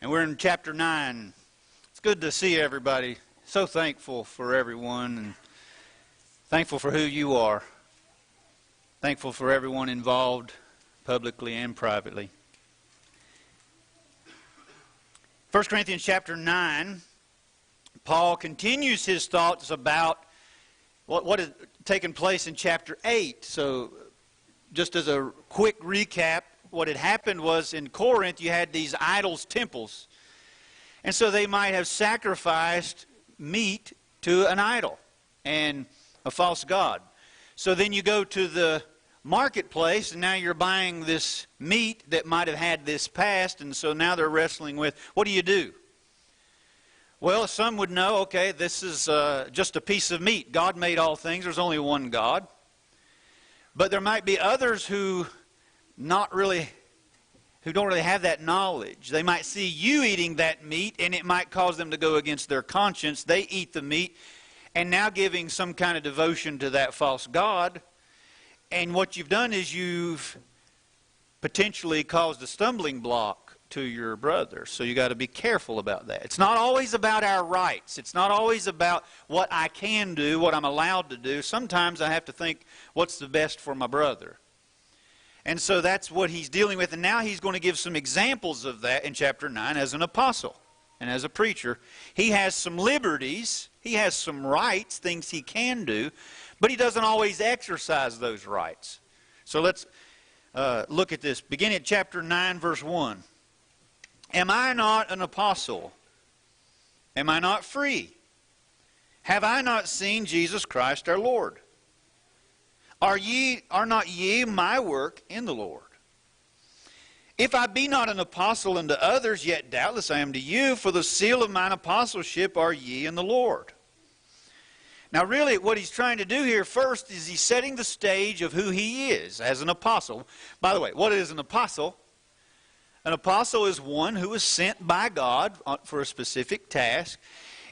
And we're in chapter 9. It's good to see everybody. So thankful for everyone and thankful for who you are. Thankful for everyone involved publicly and privately. 1 Corinthians chapter 9, Paul continues his thoughts about what had taken place in chapter 8. So just as a quick recap, what had happened was in Corinth you had these idols, temples. And so they might have sacrificed meat to an idol and a false god. So then you go to the marketplace and now you're buying this meat that might have had this past, and so now they're wrestling with, what do you do? Well, some would know, okay, this is just a piece of meat. God made all things. There's only one God. But there might be others who don't really have that knowledge. They might see you eating that meat, and it might cause them to go against their conscience. They eat the meat, and now giving some kind of devotion to that false god. And what you've done is you've potentially caused a stumbling block to your brother. So you got to be careful about that. It's not always about our rights. It's not always about what I can do, what I'm allowed to do. Sometimes I have to think what's the best for my brother. And so that's what he's dealing with. And now he's going to give some examples of that in chapter 9 as an apostle and as a preacher. He has some liberties. He has some rights, things he can do. But he doesn't always exercise those rights. So let's look at this. Beginning at chapter 9, verse 1. Am I not an apostle? Am I not free? Have I not seen Jesus Christ our Lord? Are not ye my work in the Lord? If I be not an apostle unto others, yet doubtless I am to you, for the seal of mine apostleship are ye in the Lord. Now really what he's trying to do here first is he's setting the stage of who he is as an apostle. By the way, what is an apostle? An apostle is one who is sent by God for a specific task.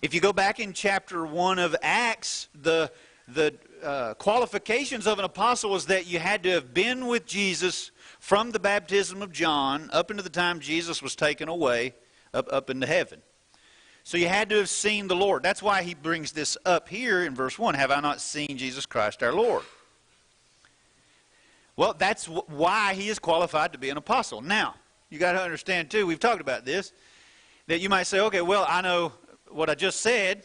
If you go back in chapter 1 of Acts, the qualifications of an apostle was that you had to have been with Jesus from the baptism of John up into the time Jesus was taken away up into heaven. So you had to have seen the Lord. That's why he brings this up here in verse 1. Have I not seen Jesus Christ our Lord? Well, that's why he is qualified to be an apostle. Now, you got to understand too, we've talked about this, that you might say, okay, well, I know what I just said.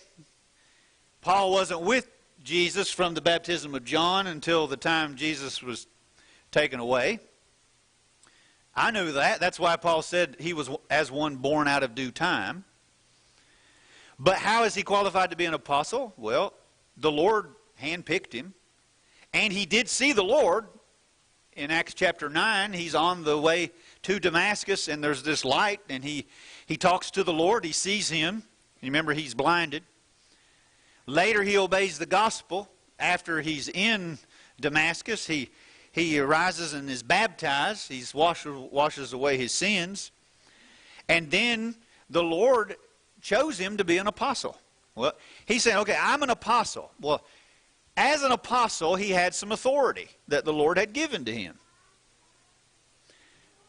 Paul wasn't with Jesus from the baptism of John until the time Jesus was taken away. I knew that. That's why Paul said he was as one born out of due time. But how is he qualified to be an apostle? Well, the Lord handpicked him. And he did see the Lord. In Acts chapter 9, he's on the way to Damascus, and there's this light, and he talks to the Lord. He sees him. Remember, he's blinded. Later, he obeys the gospel. After he's in Damascus, he arises and is baptized. He washes away his sins. And then the Lord chose him to be an apostle. Well, he's saying, okay, I'm an apostle. Well, as an apostle, he had some authority that the Lord had given to him.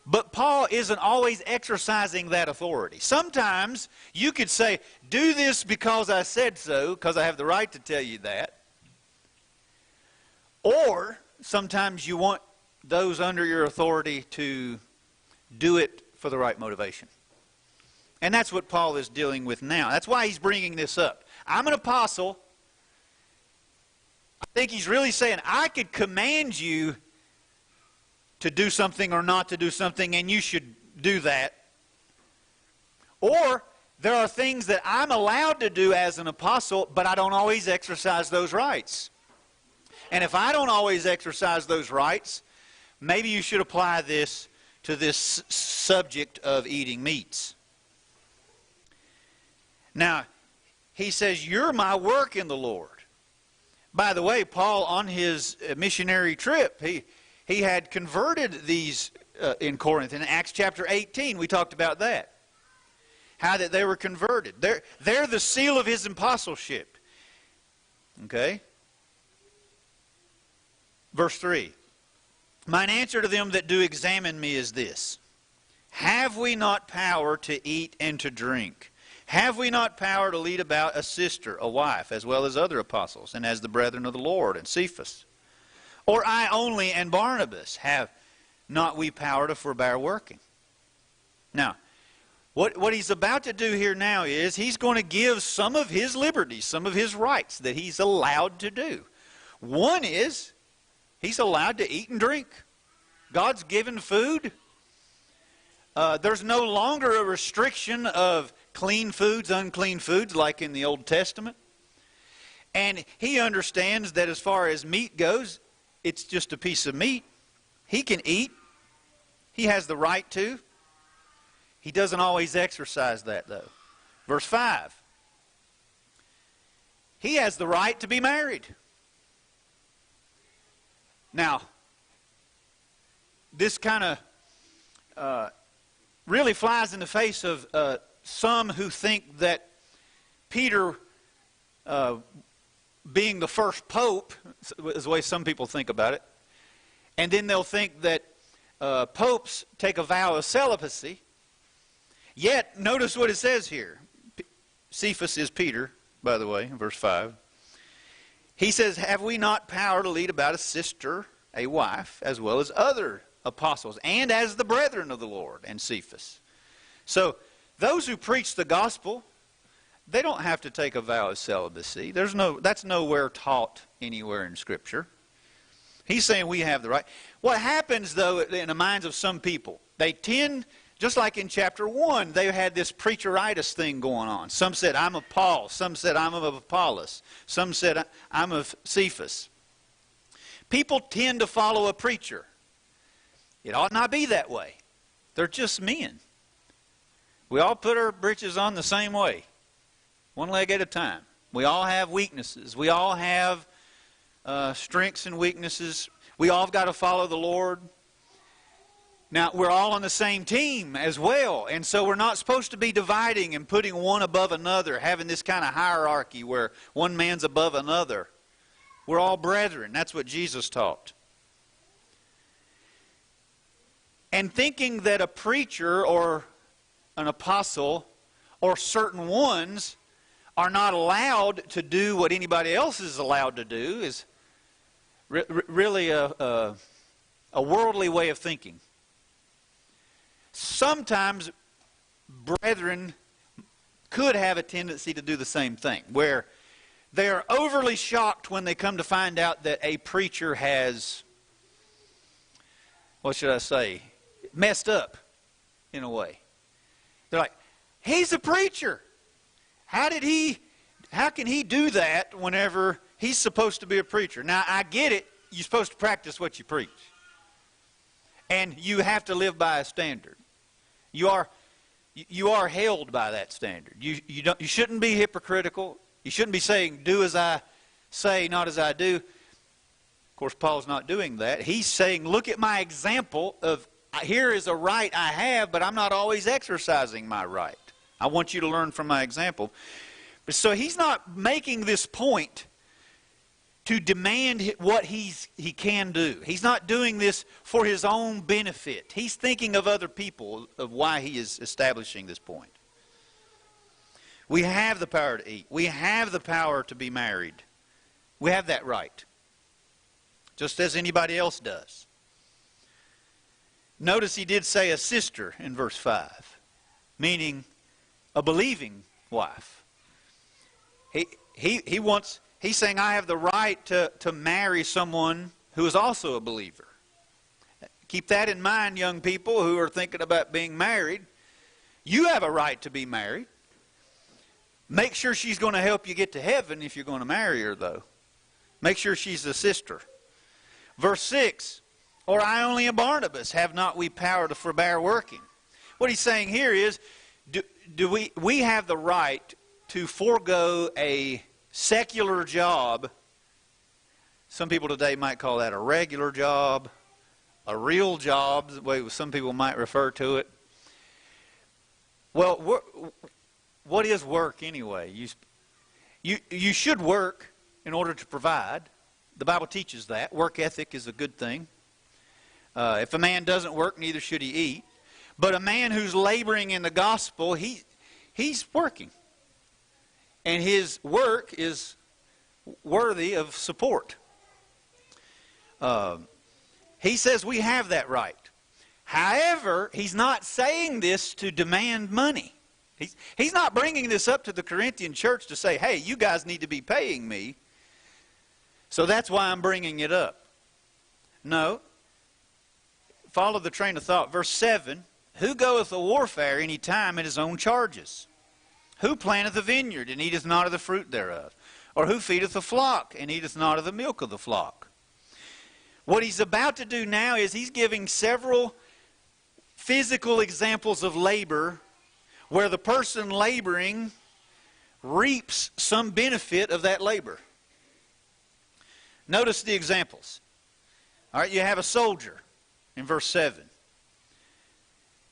But Paul isn't always exercising that authority. Sometimes you could say, do this because I said so, because I have the right to tell you that. Or sometimes you want those under your authority to do it for the right motivation. And that's what Paul is dealing with now. That's why he's bringing this up. I'm an apostle. I think he's really saying, I could command you to do something or not to do something, and you should do that. Or there are things that I'm allowed to do as an apostle, but I don't always exercise those rights. And if I don't always exercise those rights, maybe you should apply this to this subject of eating meats. Now, he says, you're my work in the Lord. By the way, Paul, on his missionary trip, he had converted these in Corinth. In Acts chapter 18, we talked about that. How that they were converted. They're the seal of his apostleship. Okay? Verse 3. Mine answer to them that do examine me is this. Have we not power to eat and to drink? Have we not power to lead about a sister, a wife, as well as other apostles, and as the brethren of the Lord, and Cephas? Or I only and Barnabas, have not we power to forbear working? Now, what he's about to do here now is he's going to give some of his liberties, some of his rights that he's allowed to do. One is he's allowed to eat and drink. God's given food. There's no longer a restriction of clean foods, unclean foods, like in the Old Testament. And he understands that as far as meat goes, it's just a piece of meat. He can eat. He has the right to. He doesn't always exercise that, though. Verse 5. He has the right to be married. Now, this kind of really flies in the face of some who think that Peter, being the first pope, is the way some people think about it, and then they'll think that popes take a vow of celibacy. Yet, notice what it says here. Cephas is Peter, by the way, in verse 5. He says, have we not power to lead about a sister, a wife, as well as other apostles, and as the brethren of the Lord, and Cephas? So, those who preach the gospel, they don't have to take a vow of celibacy. That's nowhere taught anywhere in Scripture. He's saying we have the right. What happens, though, in the minds of some people, they tend, just like in chapter 1, they had this preacheritis thing going on. Some said, I'm of Paul. Some said, I'm of Apollos. Some said, I'm of Cephas. People tend to follow a preacher. It ought not be that way. They're just men. We all put our britches on the same way, one leg at a time. We all have weaknesses. We all have strengths and weaknesses. We all have got to follow the Lord. Now, we're all on the same team as well, and so we're not supposed to be dividing and putting one above another, having this kind of hierarchy where one man's above another. We're all brethren. That's what Jesus taught. And thinking that a preacher or an apostle or certain ones are not allowed to do what anybody else is allowed to do is really a worldly way of thinking. Sometimes brethren could have a tendency to do the same thing, where they are overly shocked when they come to find out that a preacher has, what should I say, messed up in a way. They're like, he's a preacher. How can he do that whenever he's supposed to be a preacher? Now, I get it. You're supposed to practice what you preach. And you have to live by a standard. You are held by that standard. You shouldn't be hypocritical. You shouldn't be saying, do as I say, not as I do. Of course, Paul's not doing that. He's saying, look at my example of, here is a right I have, but I'm not always exercising my right. I want you to learn from my example. So he's not making this point to demand what he can do. He's not doing this for his own benefit. He's thinking of other people, of why he is establishing this point. We have the power to eat. We have the power to be married. We have that right, just as anybody else does. Notice he did say a sister in verse 5, meaning a believing wife. He's saying, I have the right to marry someone who is also a believer. Keep that in mind, young people who are thinking about being married. You have a right to be married. Make sure she's going to help you get to heaven if you're going to marry her, though. Make sure she's a sister. Verse 6, or I only and Barnabas, have not we power to forbear working? What he's saying here is, we have the right to forego a secular job. Some people today might call that a regular job, a real job, the way some people might refer to it. Well, what is work anyway? You should work in order to provide. The Bible teaches that. Work ethic is a good thing. If a man doesn't work, neither should he eat. But a man who's laboring in the gospel, he's working. And his work is worthy of support. He says we have that right. However, he's not saying this to demand money. He's not bringing this up to the Corinthian church to say, hey, you guys need to be paying me, so that's why I'm bringing it up. No. Follow the train of thought. Verse 7, who goeth a warfare any time at his own charges? Who planteth a vineyard, and eateth not of the fruit thereof? Or who feedeth a flock, and eateth not of the milk of the flock? What he's about to do now is he's giving several physical examples of labor where the person laboring reaps some benefit of that labor. Notice the examples. All right, you have a soldier in verse 7.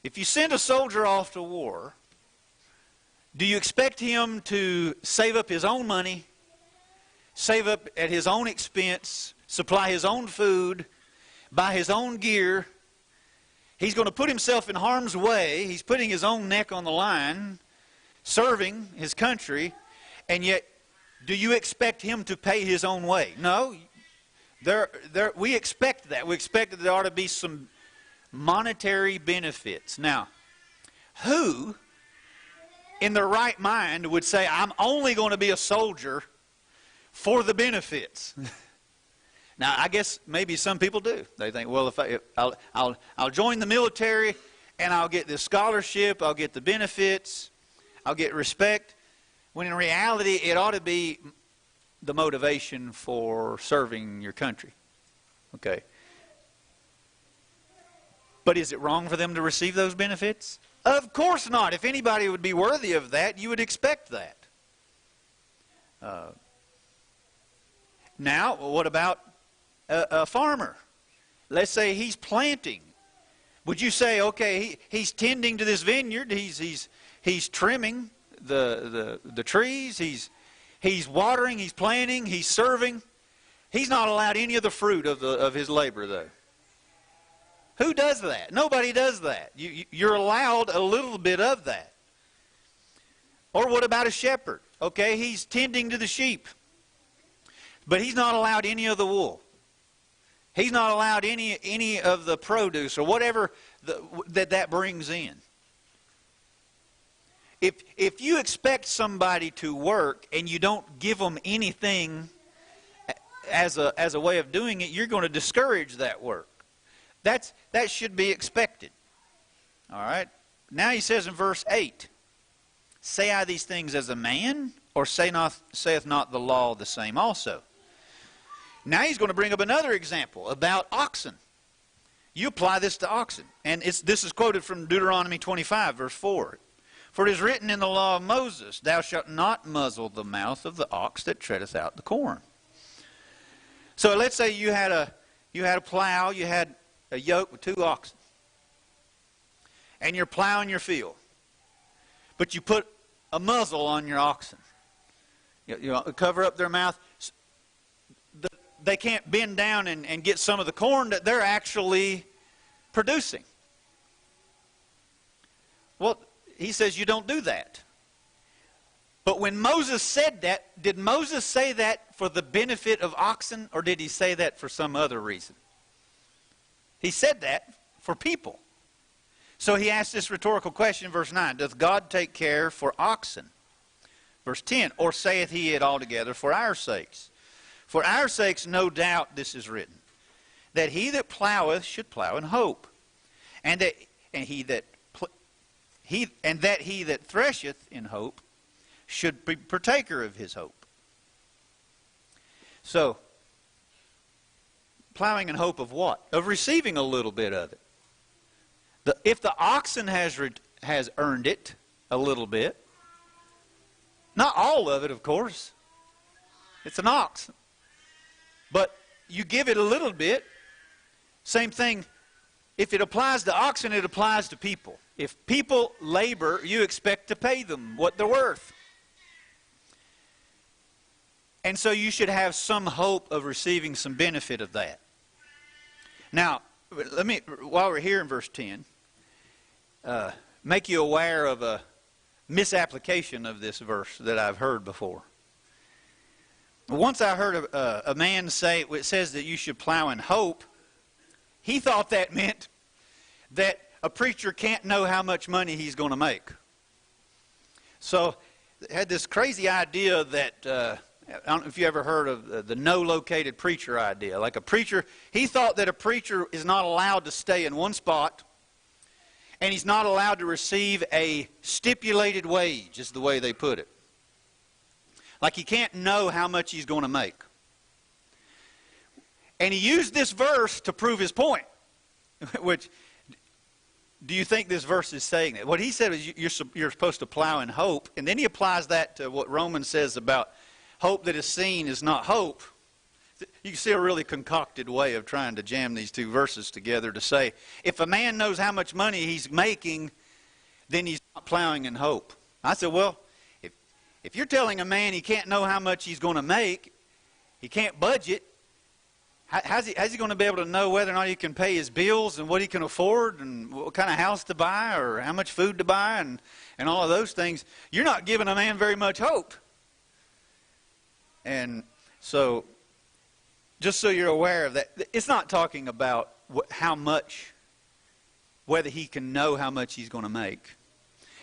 If you send a soldier off to war, do you expect him to save up his own money, save up at his own expense, supply his own food, buy his own gear? He's going to put himself in harm's way. He's putting his own neck on the line, serving his country, and yet do you expect him to pay his own way? No. We expect that. We expect that there ought to be some monetary benefits. Now, who in their right mind would say, I'm only going to be a soldier for the benefits? Now, I guess maybe some people do. They think, well, I'll join the military and I'll get this scholarship, I'll get the benefits, I'll get respect. When in reality, it ought to be the motivation for serving your country. Okay. But is it wrong for them to receive those benefits? Of course not. If anybody would be worthy of that, you would expect that. Now, what about a farmer? Let's say he's planting. Would you say, okay, he's tending to this vineyard, he's trimming the trees, he's watering, he's planting, he's serving. He's not allowed any of the fruit of his labor, though. Who does that? Nobody does that. You're allowed a little bit of that. Or what about a shepherd? Okay, he's tending to the sheep, but he's not allowed any of the wool. He's not allowed any of the produce or whatever that brings in. If you expect somebody to work and you don't give them anything as a way of doing it, you're going to discourage that work. That should be expected. All right. Now he says in verse 8, say I these things as a man, or saith not the law the same also? Now he's going to bring up another example about oxen. You apply this to oxen. And this is quoted from Deuteronomy 25, verse 4. For it is written in the law of Moses, thou shalt not muzzle the mouth of the ox that treadeth out the corn. So let's say you had a plow, you had a yoke with 2 oxen, and you're plowing your field, but you put a muzzle on your oxen. You cover up their mouth. They can't bend down and get some of the corn that they're actually producing. Well, he says you don't do that. But when Moses said that, did Moses say that for the benefit of oxen, or did he say that for some other reason? He said that for people. So he asked this rhetorical question in verse 9, doth God take care for oxen? Verse 10, or saith he it altogether for our sakes? For our sakes, no doubt, this is written, that he that ploweth should plow in hope, and that he that thresheth in hope should be partaker of his hope. So, plowing in hope of what? Of receiving a little bit of it. If the oxen has earned it a little bit, not all of it, of course. It's an ox. But you give it a little bit. Same thing. If it applies to oxen, it applies to people. If people labor, you expect to pay them what they're worth. And so you should have some hope of receiving some benefit of that. Now, while we're here in verse 10, make you aware of a misapplication of this verse that I've heard before. Once I heard a man say, it says that you should plow in hope. He thought that meant that a preacher can't know how much money he's going to make. So, had this crazy idea that, I don't know if you ever heard of the no-located preacher idea. Like a preacher, he thought that a preacher is not allowed to stay in one spot, and he's not allowed to receive a stipulated wage, is the way they put it. Like he can't know how much he's going to make. And he used this verse to prove his point. Which, do you think this verse is saying that? What he said is you're supposed to plow in hope. And then he applies that to what Romans says about hope that is seen is not hope. You can see a really concocted way of trying to jam these two verses together to say, if a man knows how much money he's making, then he's not plowing in hope. I said, well, if you're telling a man he can't know how much he's going to make, he can't budget, how's he going to be able to know whether or not he can pay his bills and what he can afford and what kind of house to buy or how much food to buy and all of those things? You're not giving a man very much hope. And so, just so you're aware of that, it's not talking about how much, whether he can know how much he's going to make.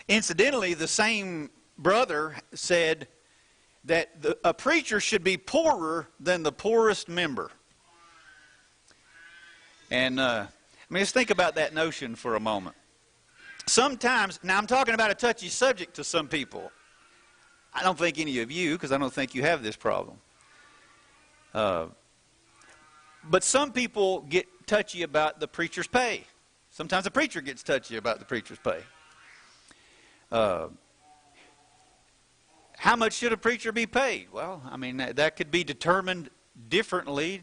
Incidentally, the same brother said that a preacher should be poorer than the poorest member. And just think about that notion for a moment. Sometimes, now I'm talking about a touchy subject to some people. I don't think any of you, because I don't think you have this problem. But some people get touchy about the preacher's pay. Sometimes the preacher gets touchy about the preacher's pay. How much should a preacher be paid? Well, I mean, that could be determined differently,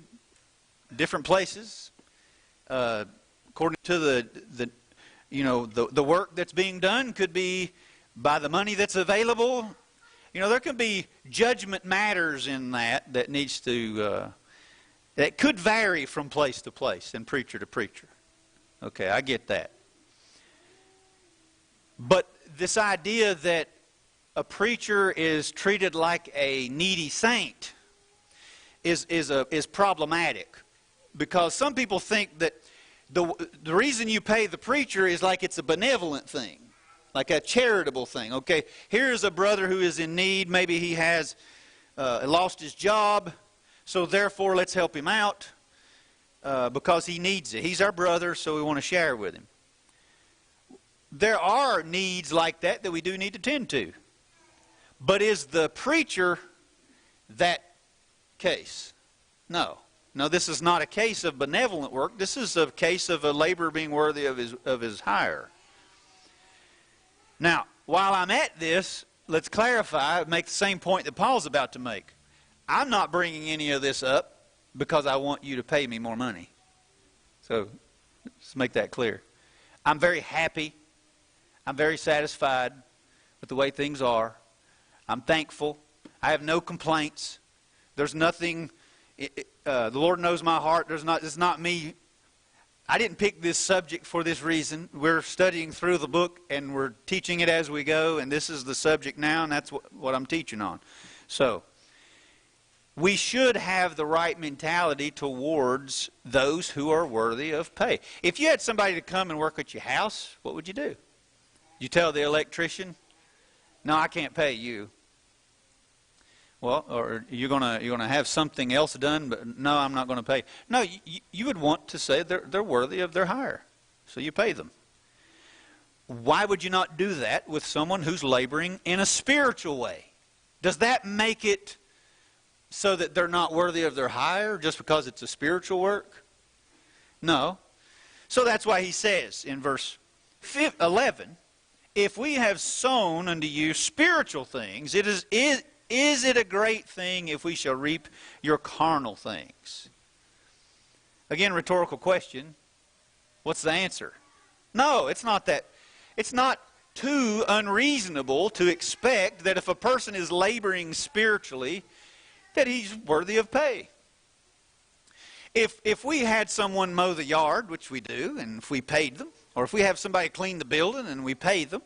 different places, according to the work that's being done. Could be by the money that's available. There can be judgment matters in that needs to that could vary from place to place and preacher to preacher. Okay, I get that. But this idea that a preacher is treated like a needy saint is problematic, because some people think that the reason you pay the preacher is like it's a benevolent thing, like a charitable thing. Okay, here's a brother who is in need. Maybe he has lost his job, so therefore let's help him out because he needs it. He's our brother, so we want to share with him. There are needs like that we do need to tend to. But is the preacher that case? No. No, this is not a case of benevolent work. This is a case of a laborer being worthy of his hire. Now, while I'm at this, let's clarify, make the same point that Paul's about to make. I'm not bringing any of this up because I want you to pay me more money. So, let's make that clear. I'm very happy. I'm very satisfied with the way things are. I'm thankful. I have no complaints. There's nothing. The Lord knows my heart. It's not me. I didn't pick this subject for this reason. We're studying through the book and we're teaching it as we go, and this is the subject now, and that's what I'm teaching on. So, we should have the right mentality towards those who are worthy of pay. If you had somebody to come and work at your house, what would you do? You tell the electrician, "No, I can't pay you." Well, or you're gonna have something else done, but no, I'm not going to pay. No, you would want to say they're worthy of their hire, so you pay them. Why would you not do that with someone who's laboring in a spiritual way? Does that make it so that they're not worthy of their hire just because it's a spiritual work? No. So that's why he says in verse 11, "If we have sown unto you spiritual things, is it a great thing if we shall reap your carnal things?" Again, rhetorical question. What's the answer? No, it's not that. It's not too unreasonable to expect that if a person is laboring spiritually, that he's worthy of pay. If we had someone mow the yard, which we do, and if we paid them, or if we have somebody clean the building and we pay them,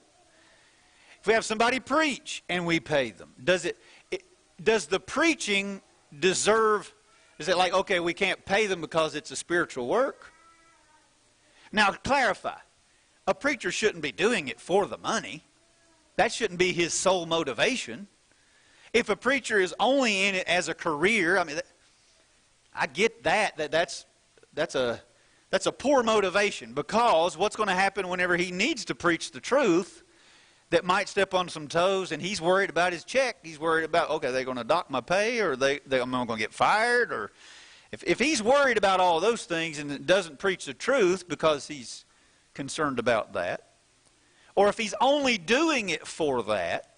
if we have somebody preach and we pay them, does the preaching deserve, is it like, okay, we can't pay them because it's a spiritual work? Now, to clarify, a preacher shouldn't be doing it for the money. That shouldn't be his sole motivation. If a preacher is only in it as a career, I mean, I get that's a poor motivation, because what's going to happen whenever he needs to preach the truth that might step on some toes, and he's worried about his check. He's worried about, okay, they're going to dock my pay, or I'm going to get fired, or if he's worried about all those things and doesn't preach the truth because he's concerned about that, or if he's only doing it for that,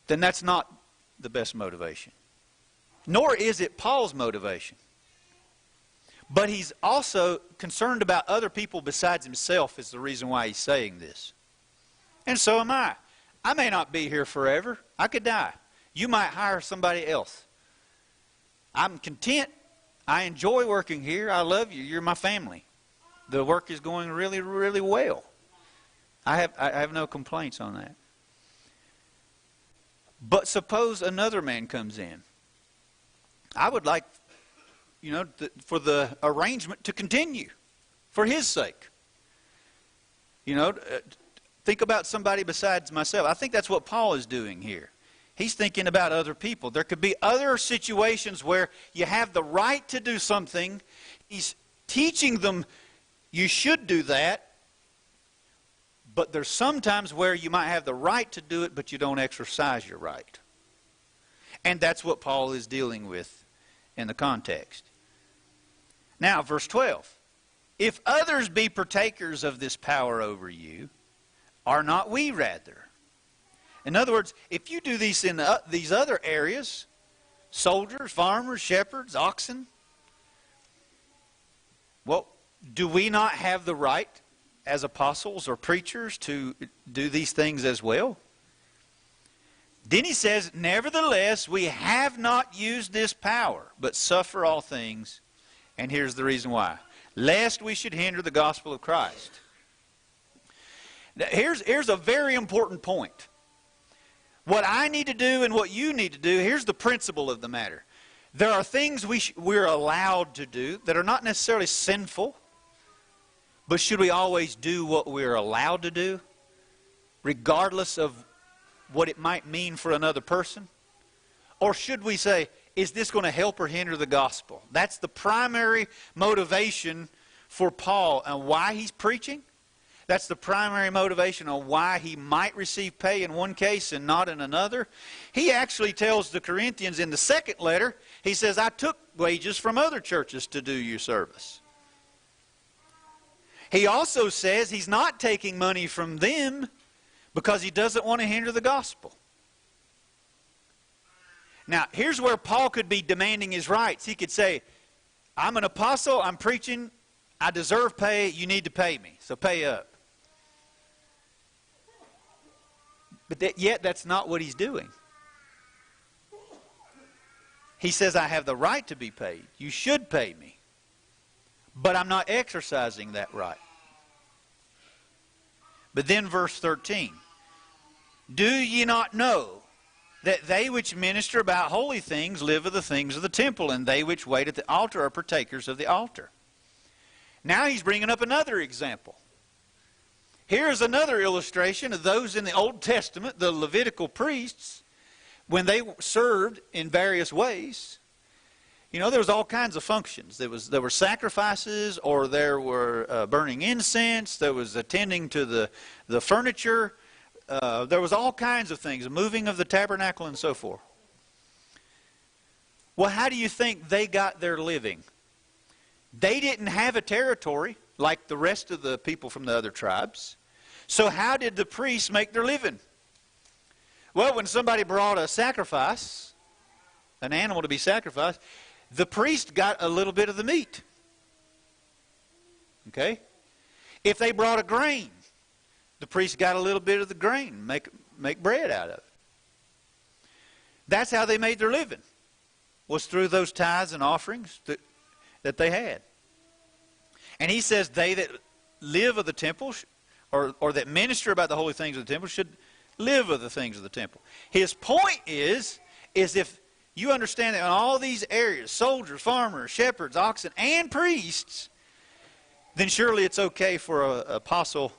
then that's not the best motivation. Nor is it Paul's motivation. But he's also concerned about other people besides himself is the reason why he's saying this. And so am I. I may not be here forever. I could die. You might hire somebody else. I'm content. I enjoy working here. I love you. You're my family. The work is going really, really well. I have no complaints on that. But suppose another man comes in. I would like, for the arrangement to continue for his sake. Think about somebody besides myself. I think that's what Paul is doing here. He's thinking about other people. There could be other situations where you have the right to do something. He's teaching them you should do that. But there's sometimes where you might have the right to do it, but you don't exercise your right. And that's what Paul is dealing with in the context. Now, verse 12. If others be partakers of this power over you, are not we rather? In other words, if you do these in these other areas, soldiers, farmers, shepherds, oxen, well, do we not have the right as apostles or preachers to do these things as well? Then he says, nevertheless, we have not used this power, but suffer all things. And here's the reason why. Lest we should hinder the gospel of Christ. Now, here's a very important point. What I need to do and what you need to do, here's the principle of the matter. There are things we're allowed to do that are not necessarily sinful, but should we always do what we're allowed to do, regardless of what it might mean for another person? Or should we say, is this going to help or hinder the gospel? That's the primary motivation for Paul and why he's preaching. That's the primary motivation on why he might receive pay in one case and not in another. He actually tells the Corinthians in the second letter, he says, I took wages from other churches to do your service. He also says he's not taking money from them because he doesn't want to hinder the gospel. Now, here's where Paul could be demanding his rights. He could say, I'm an apostle, I'm preaching, I deserve pay, you need to pay me, so pay up. But yet that's not what he's doing. He says, I have the right to be paid. You should pay me. But I'm not exercising that right. But then verse 13. Do ye not know that they which minister about holy things live of the things of the temple, and they which wait at the altar are partakers of the altar? Now he's bringing up another example. Here's another illustration of those in the Old Testament, the Levitical priests, when they served in various ways. There was all kinds of functions. There were sacrifices, or there were burning incense. There was attending to the furniture. There was all kinds of things, the moving of the tabernacle and so forth. Well, how do you think they got their living? They didn't have a territory like the rest of the people from the other tribes. So how did the priests make their living? Well, when somebody brought a sacrifice, an animal to be sacrificed, the priest got a little bit of the meat. Okay? If they brought a grain, the priest got a little bit of the grain, make bread out of it. That's how they made their living, was through those tithes and offerings that they had. And he says, they that live of the temple, or that minister about the holy things of the temple should live of the things of the temple. His point is if you understand that in all these areas, soldiers, farmers, shepherds, oxen, and priests, then surely it's okay for an apostle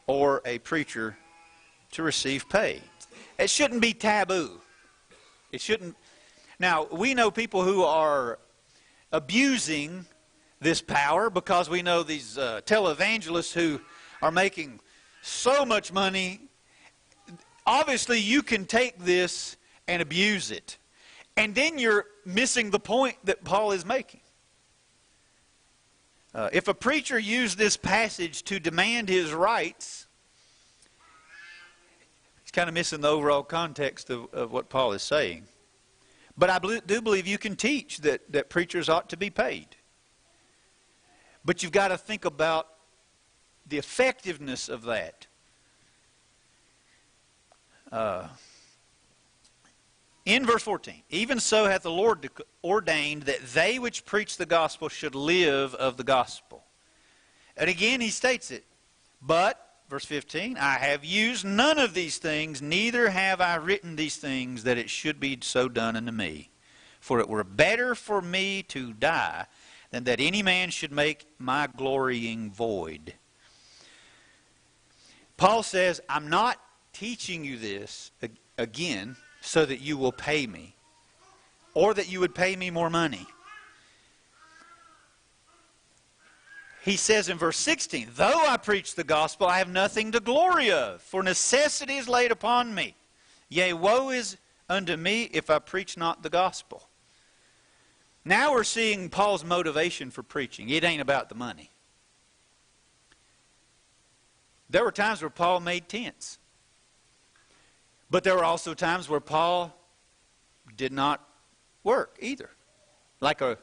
or a preacher to receive pay. It shouldn't be taboo. It shouldn't. Now, we know people who are abusing this power because we know these televangelists who are making so much money. Obviously, you can take this and abuse it. And then you're missing the point that Paul is making. If a preacher used this passage to demand his rights, he's kind of missing the overall context of what Paul is saying. But I do believe you can teach that preachers ought to be paid. But you've got to think about the effectiveness of that. In verse 14, even so hath the Lord ordained that they which preach the gospel should live of the gospel. And again he states it. But, verse 15, I have used none of these things, neither have I written these things, that it should be so done unto me. For it were better for me to die than that any man should make my glorying void. Paul says, I'm not teaching you this again so that you will pay me, or that you would pay me more money. He says in verse 16, though I preach the gospel, I have nothing to glory of, for necessity is laid upon me. Yea, woe is unto me if I preach not the gospel. Now we're seeing Paul's motivation for preaching. It ain't about the money. There were times where Paul made tents. But there were also times where Paul did not work either, like a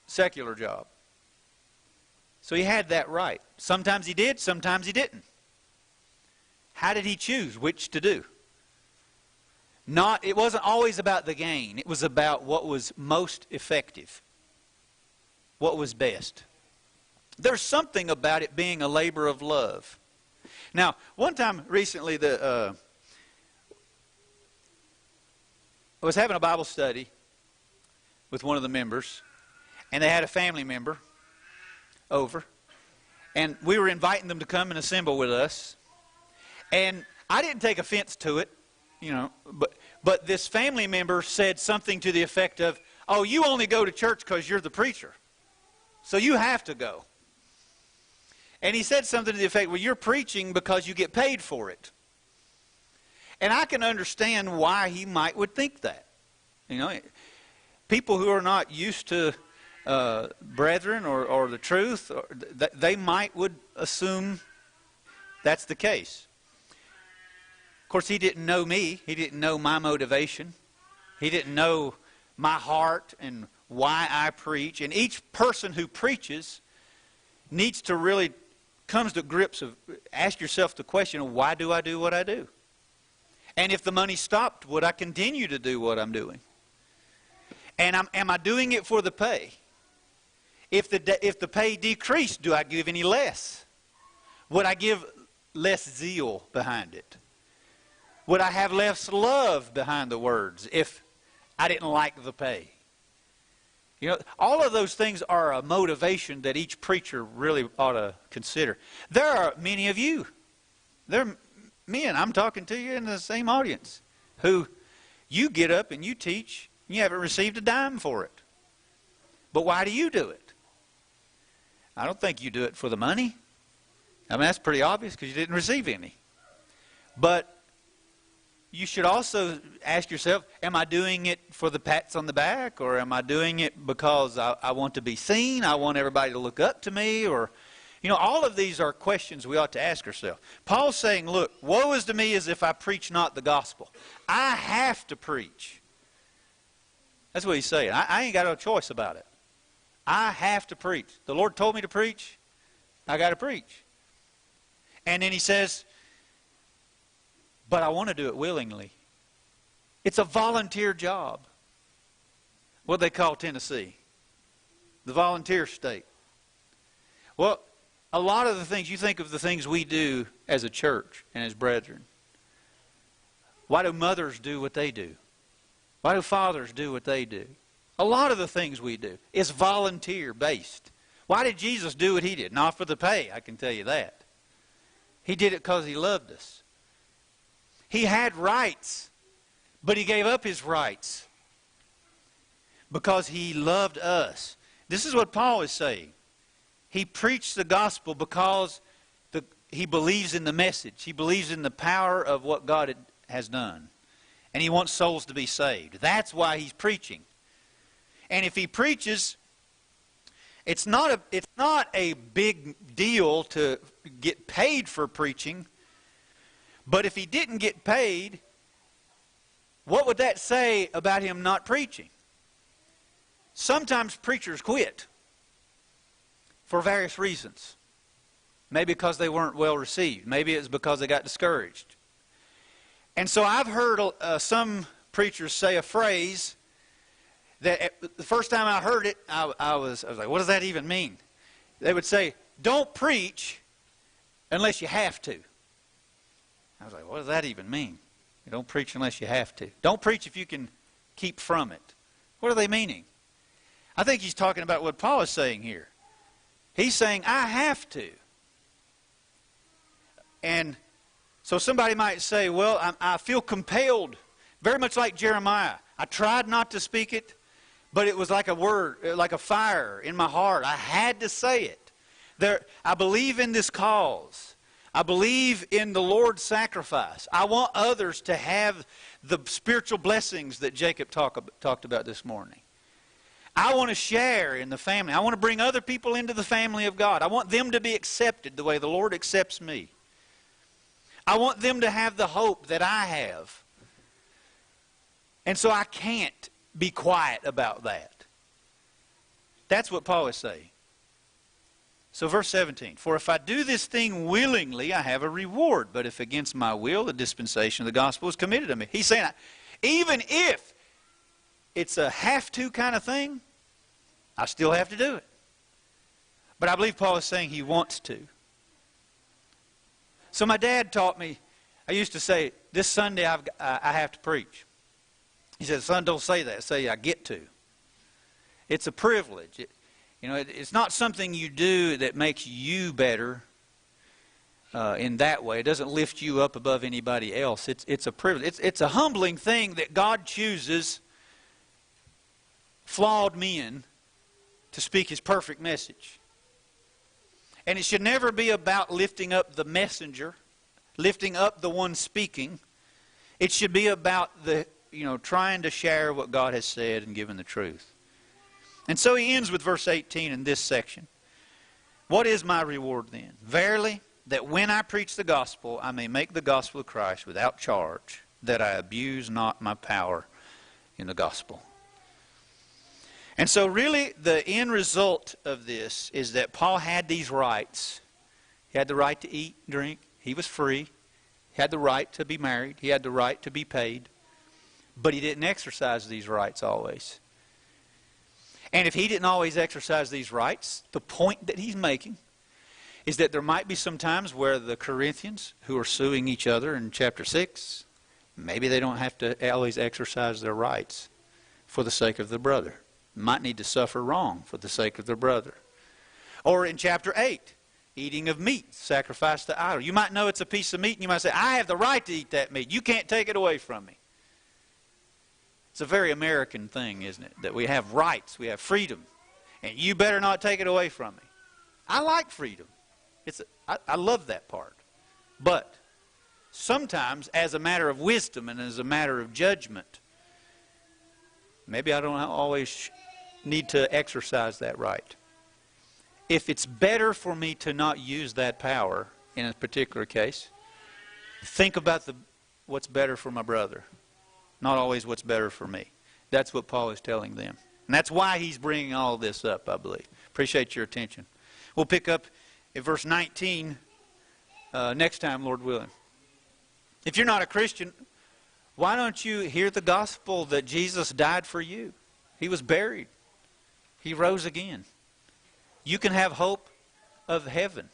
secular job. So he had that right. Sometimes he did, sometimes he didn't. How did he choose which to do? It wasn't always about the gain. It was about what was most effective, what was best. There's something about it being a labor of love. Now, one time recently, I was having a Bible study with one of the members, and they had a family member over, and we were inviting them to come and assemble with us. And I didn't take offense to it, but this family member said something to the effect of, oh, you only go to church because you're the preacher, so you have to go. And he said something to the effect, well, you're preaching because you get paid for it. And I can understand why he would think that. People who are not used to brethren or the truth, they would assume that's the case. Of course, he didn't know me. He didn't know my motivation. He didn't know my heart and why I preach. And each person who preaches needs to really comes to grips of, ask yourself the question, why do I do what I do? And if the money stopped, would I continue to do what I'm doing? And am I doing it for the pay? If the pay decreased, do I give any less? Would I give less zeal behind it? Would I have less love behind the words if I didn't like the pay? All of those things are a motivation that each preacher really ought to consider. There are many of you. Men, I'm talking to you in the same audience, who you get up and you teach, and you haven't received a dime for it. But why do you do it? I don't think you do it for the money. That's pretty obvious because you didn't receive any. But you should also ask yourself, am I doing it for the pats on the back, or am I doing it because I want to be seen, I want everybody to look up to me, or... all of these are questions we ought to ask ourselves. Paul's saying, look, woe is to me as if I preach not the gospel. I have to preach. That's what he's saying. I ain't got no choice about it. I have to preach. The Lord told me to preach. I got to preach. And then he says, but I want to do it willingly. It's a volunteer job. What they call Tennessee. The volunteer state. Well, a lot of the things, you think of the things we do as a church and as brethren. Why do mothers do what they do? Why do fathers do what they do? A lot of the things we do is volunteer-based. Why did Jesus do what he did? Not for the pay, I can tell you that. He did it because he loved us. He had rights, but he gave up his rights because he loved us. This is what Paul is saying. He preached the gospel because he believes in the message. He believes in the power of what God has done. And he wants souls to be saved. That's why he's preaching. And if he preaches, it's not a big deal to get paid for preaching. But if he didn't get paid, what would that say about him not preaching? Sometimes preachers quit for various reasons. Maybe because they weren't well received. Maybe it's because they got discouraged. And so I've heard some preachers say a phrase that the first time I heard it, I was like, what does that even mean? They would say, don't preach unless you have to. I was like, what does that even mean? You don't preach unless you have to. Don't preach if you can keep from it. What are they meaning? I think he's talking about what Paul is saying here. He's saying, I have to. And so somebody might say, well, I feel compelled, very much like Jeremiah. I tried not to speak it, but it was like a word, like a fire in my heart. I had to say it. I believe in this cause. I believe in the Lord's sacrifice. I want others to have the spiritual blessings that Jacob talked about this morning. I want to share in the family. I want to bring other people into the family of God. I want them to be accepted the way the Lord accepts me. I want them to have the hope that I have. And so I can't be quiet about that. That's what Paul is saying. So verse 17, for if I do this thing willingly, I have a reward. But if against my will, the dispensation of the gospel is committed to me. He's saying, even if it's a have-to kind of thing, I still have to do it. But I believe Paul is saying he wants to. So my dad taught me, I used to say, this Sunday I have to preach. He said, son, don't say that. Say, I get to. It's a privilege. It's not something you do that makes you better in that way. It doesn't lift you up above anybody else. It's a privilege. It's a humbling thing that God chooses flawed men to speak his perfect message. And it should never be about lifting up the messenger, lifting up the one speaking. It should be about trying to share what God has said and giving the truth. And so he ends with verse 18 in this section. What is my reward then? Verily, that when I preach the gospel, I may make the gospel of Christ without charge, that I abuse not my power in the gospel. And so really the end result of this is that Paul had these rights. He had the right to eat, drink. He was free. He had the right to be married. He had the right to be paid. But he didn't exercise these rights always. And if he didn't always exercise these rights, the point that he's making is that there might be some times where the Corinthians who are suing each other in chapter 6, maybe they don't have to always exercise their rights for the sake of the brother. Might need to suffer wrong for the sake of their brother. Or in chapter 8, eating of meat sacrificed to idol. You might know it's a piece of meat and you might say, I have the right to eat that meat. You can't take it away from me. It's a very American thing, isn't it? That we have rights, we have freedom, and you better not take it away from me. I like freedom. I love that part. But sometimes, as a matter of wisdom and as a matter of judgment, maybe I don't always need to exercise that right. If it's better for me to not use that power in a particular case, think about what's better for my brother. Not always what's better for me. That's what Paul is telling them. And that's why he's bringing all this up, I believe. Appreciate your attention. We'll pick up at verse 19 next time, Lord willing. If you're not a Christian, why don't you hear the gospel that Jesus died for you? He was buried. He rose again. You can have hope of heaven.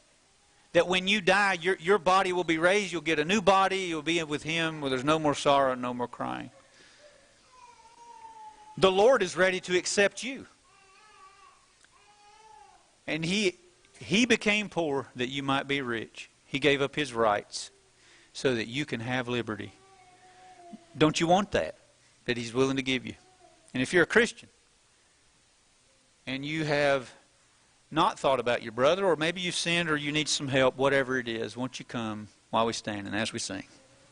that when you die, your body will be raised. You'll get a new body. You'll be with Him where there's no more sorrow, no more crying. The Lord is ready to accept you. And He became poor that you might be rich. He gave up His rights so that you can have liberty. Don't you want that He's willing to give you? And if you're a Christian and you have not thought about your brother, or maybe you've sinned or you need some help, whatever it is, won't you come while we stand and as we sing?